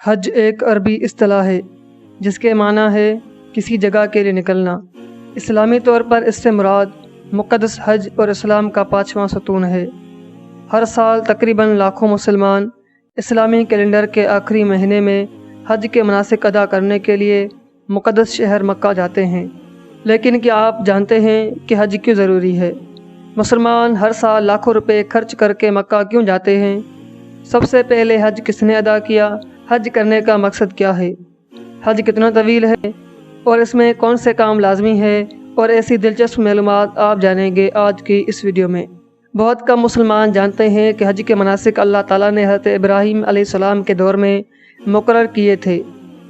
حج ایک عربی اصطلاح ہے جس کے معنی ہے کسی جگہ کے لیے نکلنا۔ اسلامی طور پر اس سے مراد مقدس حج اور اسلام کا 5واں ستون ہے۔ ہر سال تقریباً لاکھوں مسلمان اسلامی کیلنڈر کے آخری مہینے میں حج کے مناسک ادا کرنے کے لیے مقدس شہر مکہ جاتے ہیں۔ لیکن کیا آپ جانتے ہیں کہ حج کیوں ضروری ہے؟ مسلمان ہر سال لاکھوں روپے خرچ کر کے مکہ کیوں جاتے ہیں؟ سب سے پہلے حج کس نے ادا کیا؟ حج کرنے کا مقصد کیا ہے؟ حج کتنا طویل ہے اور اس میں کون سے کام لازمی ہے؟ اور ایسی دلچسپ معلومات آپ جانیں گے آج کی اس ویڈیو میں۔ بہت کم مسلمان جانتے ہیں کہ حج کے مناسک اللہ تعالیٰ نے حضرت ابراہیم علیہ السلام کے دور میں مقرر کیے تھے،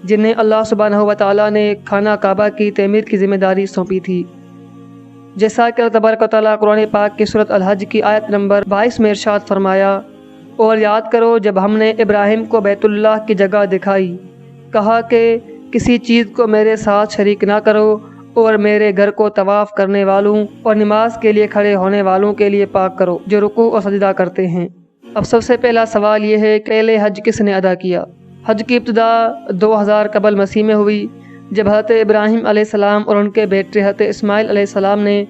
جنہیں اللہ سبحانہ و تعالیٰ نے خانہ کعبہ کی تعمیر کی ذمہ داری سونپی تھی۔ جیسا کہ اللہ تبارک و تعالیٰ قرآن پاک کی سورۃ الحج کی آیت نمبر 22 میں ارشاد فرمایا، اور یاد کرو جب ہم نے ابراہیم کو بیت اللہ کی جگہ دکھائی، کہا کہ کسی چیز کو میرے ساتھ شریک نہ کرو اور میرے گھر کو طواف کرنے والوں اور نماز کے لیے کھڑے ہونے والوں کے لیے پاک کرو جو رکوع اور سجدہ کرتے ہیں۔ اب سب سے پہلا سوال یہ ہے کہ پہلے حج کس نے ادا کیا؟ حج کی ابتدا 2000 قبل مسیح میں ہوئی، جب حضرت ابراہیم علیہ السلام اور ان کے بیٹے حضرت اسماعیل علیہ السلام نے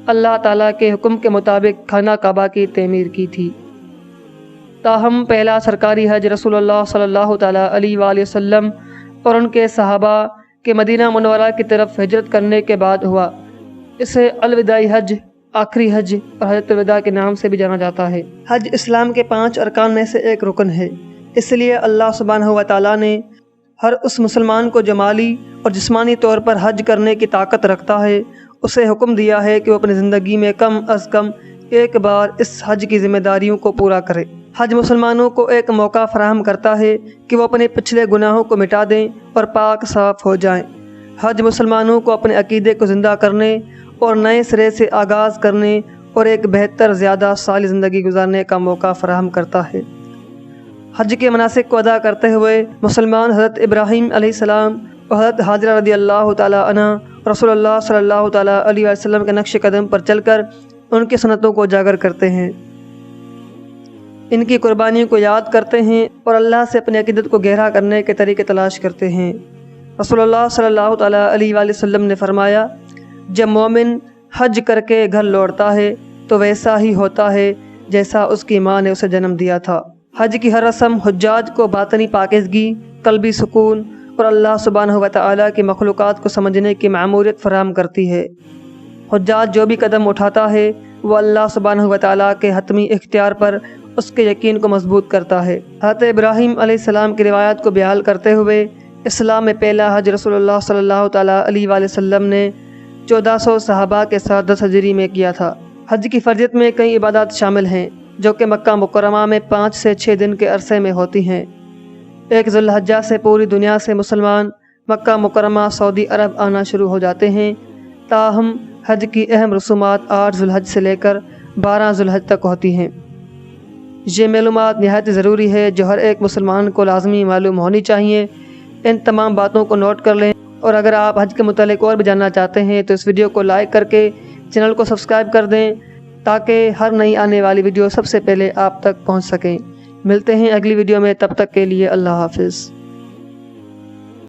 اللہ تعالیٰ کے حکم کے مطابق خانہ کعبہ کی تعمیر کی تھی۔ تاہم پہلا سرکاری حج رسول اللہ صلی اللہ تعالیٰ علیہ وآلہ وسلم اور ان کے صحابہ کے مدینہ منورہ کی طرف ہجرت کرنے کے بعد ہوا۔ اسے الوداعی حج، آخری حج اور حجۃ الوداع کے نام سے بھی جانا جاتا ہے۔ حج اسلام کے 5 ارکان میں سے ایک رکن ہے، اس لیے اللہ سبحانہ و تعالیٰ نے ہر اس مسلمان کو جو مالی اور جسمانی طور پر حج کرنے کی طاقت رکھتا ہے اسے حکم دیا ہے کہ وہ اپنی زندگی میں کم از کم ایک بار اس حج کی ذمہ داریوں کو پورا کرے۔ حج مسلمانوں کو ایک موقع فراہم کرتا ہے کہ وہ اپنے پچھلے گناہوں کو مٹا دیں اور پاک صاف ہو جائیں۔ حج مسلمانوں کو اپنے عقیدے کو زندہ کرنے اور نئے سرے سے آغاز کرنے اور ایک بہتر زیادہ صالح زندگی گزارنے کا موقع فراہم کرتا ہے۔ حج کے مناسک کو ادا کرتے ہوئے مسلمان حضرت ابراہیم علیہ السلام اور حضرت حاجرہ رضی اللہ تعالیٰ عنہ رسول اللہ صلی اللہ تعالیٰ علیہ وسلم کے نقش قدم پر چل کر ان کی سنتوں کو اجاگر کرتے ہیں، ان کی قربانیوں کو یاد کرتے ہیں اور اللہ سے اپنی عقیدت کو گہرا کرنے کے طریقے تلاش کرتے ہیں۔ رسول اللہ صلی اللہ تعالیٰ علیہ وآلہ وسلم نے فرمایا، جب مومن حج کر کے گھر لوٹتا ہے تو ویسا ہی ہوتا ہے جیسا اس کی ماں نے اسے جنم دیا تھا۔ حج کی ہر رسم حجاج کو باطنی پاکیزگی، قلبی سکون اور اللہ سبحانہ و تعالیٰ کی مخلوقات کو سمجھنے کی معمولیت فراہم کرتی ہے۔ حجاج جو بھی قدم اٹھاتا ہے وہ اللہ سبحانہ و تعالیٰ کے حتمی اختیار پر اس کے یقین کو مضبوط کرتا ہے۔ حضرت ابراہیم علیہ السلام کی روایت کو بیان کرتے ہوئے اسلام میں پہلا حج رسول اللہ صلی اللہ تعالیٰ علیہ وآلہ وسلم نے 1400 صحابہ کے ساتھ 10 ہجری میں کیا تھا۔ حج کی فرضیت میں کئی عبادات شامل ہیں جو کہ مکہ مکرمہ میں 5 سے 6 دن کے عرصے میں ہوتی ہیں۔ 1 ذی الحجہ سے پوری دنیا سے مسلمان مکہ مکرمہ سعودی عرب آنا شروع ہو جاتے ہیں، تاہم حج کی اہم رسومات 8 ذی الحج سے لے کر 12 ذی الحج تک ہوتی ہیں۔ یہ معلومات نہایت ضروری ہے جو ہر ایک مسلمان کو لازمی معلوم ہونی چاہیے۔ ان تمام باتوں کو نوٹ کر لیں، اور اگر آپ حج کے متعلق اور بھی جاننا چاہتے ہیں تو اس ویڈیو کو لائک کر کے چینل کو سبسکرائب کر دیں تاکہ ہر نئی آنے والی ویڈیو سب سے پہلے آپ تک پہنچ سکیں۔ ملتے ہیں اگلی ویڈیو میں، تب تک کے لیے اللہ حافظ۔